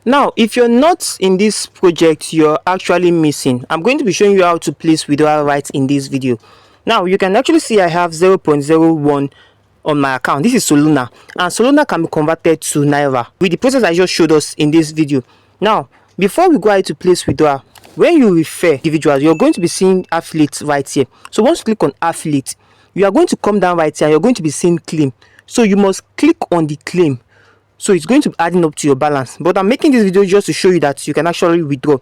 Now, if you're not in this project, you're actually missing. I'm going to be showing you how to place withdrawal right in this video. Now, you can actually see I have 0.01 on my account. This is Solana, and Solana can be converted to Naira with the process I just showed us in this video. Now, before we go ahead to place withdrawal, when you refer individuals, you're going to be seeing affiliate right here. So once you click on affiliate, you are going to come down right here and you're going to be seeing claim. So you must click on the claim. So it's going to be adding up to your balance. But I'm making this video just to show you that you can actually withdraw.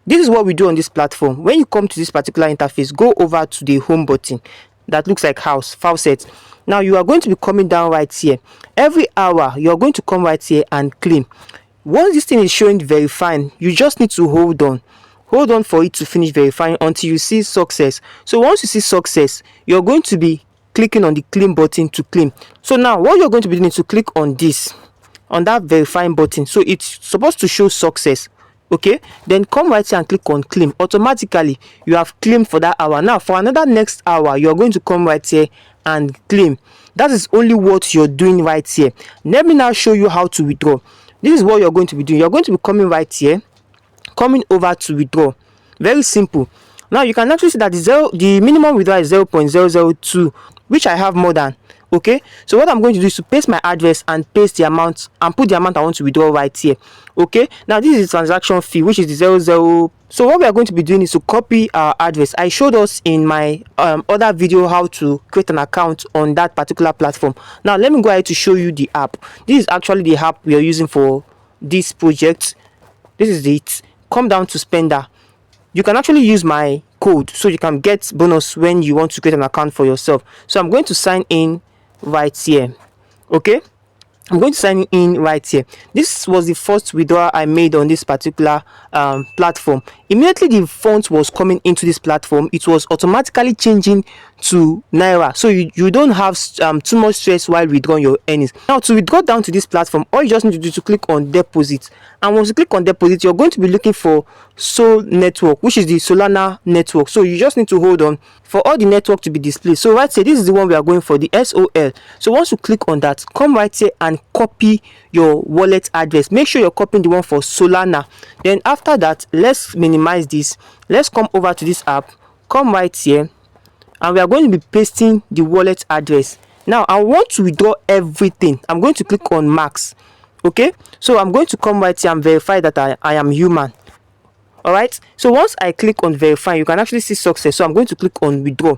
This is what we do on this platform. When you come to this particular interface, go over to the home button that looks like house, faucet. Now you are going to be coming down right here. Every hour, you're going to come right here and claim. Once this thing is showing verifying, you just need to hold on. Hold on for it to finish verifying until you see success. So once you see success, you're going to be clicking on the claim button to claim. So now what you're going to be doing is to click on this, on that verifying button. So it's supposed to show success. Okay, then come right here and click on claim. Automatically you have claimed for that hour. Now for another next hour, you're going to come right here and claim. That is only what you're doing right here. Let me now show you how to withdraw. This is what you're going to be doing. You're going to be coming right here, coming over to withdraw. Very simple. Now you can actually see that the minimum withdrawal is 0.002, which I have more than. Okay, so what I'm going to do is to paste my address and paste the amount and put the amount I want to withdraw right here. Okay, now this is the transaction fee, which is the 00. So what we are going to be doing is to copy our address. I showed us in my other video how to create an account on that particular platform. Now let me go ahead to show you the app. This is actually the app we are using for this project. This is it. Come down to spender. You can actually use my code so you can get bonus when you want to create an account for yourself. So I'm going to sign in right here. Okay, I'm going to sign in right here. This was the first withdrawal I made on this particular platform. Immediately the funds was coming into this platform, it was automatically changing to Naira, so you don't have too much stress while withdrawing your earnings. Now to withdraw down to this platform, all you just need to do is to click on deposit, and once you click on deposit, you're going to be looking for Sol network, which is the Solana network. So you just need to hold on for all the network to be displayed. So right here, this is the one we are going for, the SOL. So once you click on that, come right here and copy your wallet address. Make sure you're copying the one for Solana. Then after that, let's minimize this. Let's come over to this app, come right here, and we are going to be pasting the wallet address. Now I want to withdraw everything. I'm going to click on max. Okay, so I'm going to come right here and verify that I am human. All right, so once I click on verify, you can actually see success. So I'm going to click on withdraw.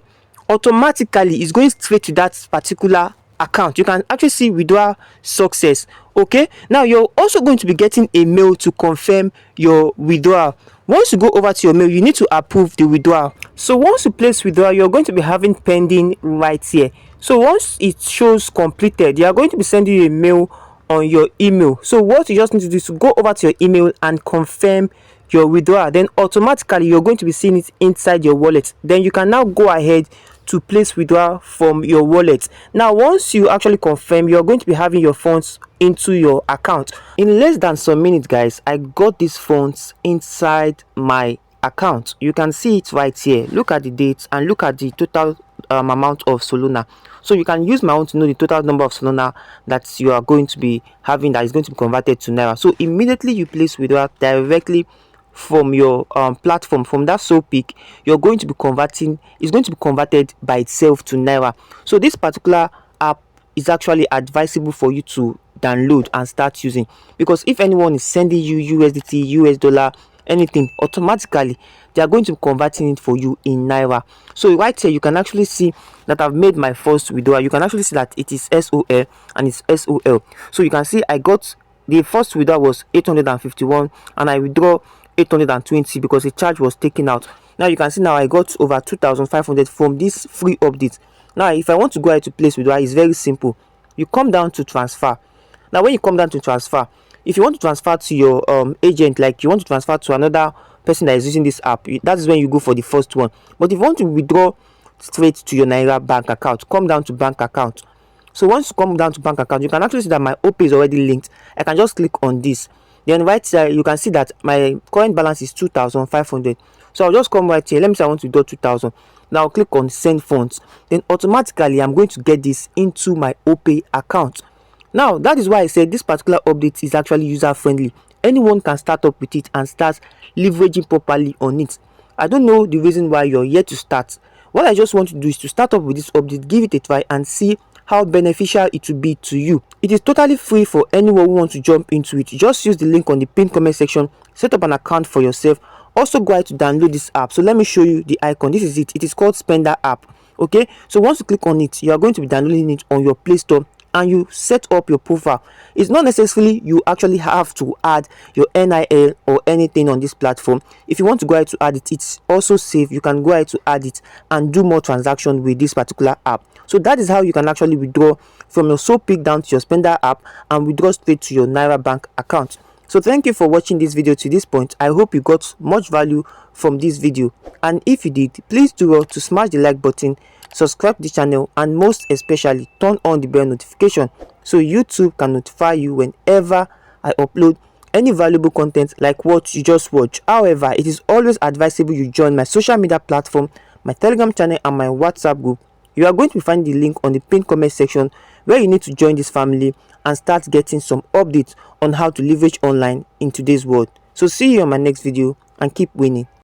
Automatically it's going straight to that particular account. You can actually see withdrawal success. Okay, now you're also going to be getting a mail to confirm your withdrawal. Once you go over to your mail, you need to approve the withdrawal. So once you place withdrawal, you're going to be having pending right here. So once it shows completed, they are going to be sending you a mail on your email. So what you just need to do is to go over to your email and confirm your withdrawal. Then automatically you're going to be seeing it inside your wallet. Then you can now go ahead to place withdrawal from your wallet. Now once you actually confirm, you're going to be having your funds into your account. In less than some minutes, guys, I got these funds inside my account. You can see it right here. Look at the dates and look at the total amount of Solana. So you can use my own to know the total number of Solana that you are going to be having, that is going to be converted to Naira. So immediately you place withdrawal directly from your platform, from that Solpick, you're going to be converting, it's going to be converted by itself to Naira. So this particular app is actually advisable for you to download and start using, because if anyone is sending you USDT, US dollar, anything, automatically they are going to be converting it for you in Naira. So right here you can actually see that I've made my first withdrawal. You can actually see that it is SOL and it's SOL. So you can see I got the first withdrawal was 851 and I withdraw 820 because a charge was taken out. Now you can see now I got over 2,500 from this free update. Now if I want to go ahead to place withdrawal, it's very simple. You come down to transfer. Now when you come down to transfer, if you want to transfer to your agent, like you want to transfer to another person that is using this app, that is when you go for the first one. But if you want to withdraw straight to your Naira bank account, come down to bank account. So once you come down to bank account, you can actually see that my OP is already linked. I can just click on this. Then right here you can see that my current balance is 2,500. So I'll just come right here. Let me say I want to withdraw 2,000. Now I'll click on send funds. Then automatically I'm going to get this into my OP account. Now that is why I said this particular update is actually user friendly. anyone can start up with it and start leveraging properly on it. I don't know the reason why you're yet to start. What I just want to do is to start up with this update, give it a try and see how beneficial it will be to you. It is totally free for anyone who wants to jump into it. Just use the link on the pinned comment section, set up an account for yourself. Also go ahead to download this app. So let me show you the icon. This is it. It is called Spender app. Okay, so once you click on it, you are going to be downloading it on your Play Store and you set up your profile. It's not necessarily you actually have to add your NIL or anything on this platform. If you want to go ahead to add it, it's also safe. You can go ahead to add it and do more transactions with this particular app. So that is how you can actually withdraw from your Solpick down to your Spender app and withdraw straight to your Naira bank account. So thank you for watching this video to this point. I hope you got much value from this video, and if you did, please do well to smash the like button, subscribe to the channel, and most especially turn on the bell notification so YouTube can notify you whenever I upload any valuable content like what you just watched. However, it is always advisable you join my social media platform, my Telegram channel, and my WhatsApp group. You are going to find the link on the pinned comment section where you need to join this family and start getting some updates on how to leverage online in today's world. So see you on my next video and keep winning.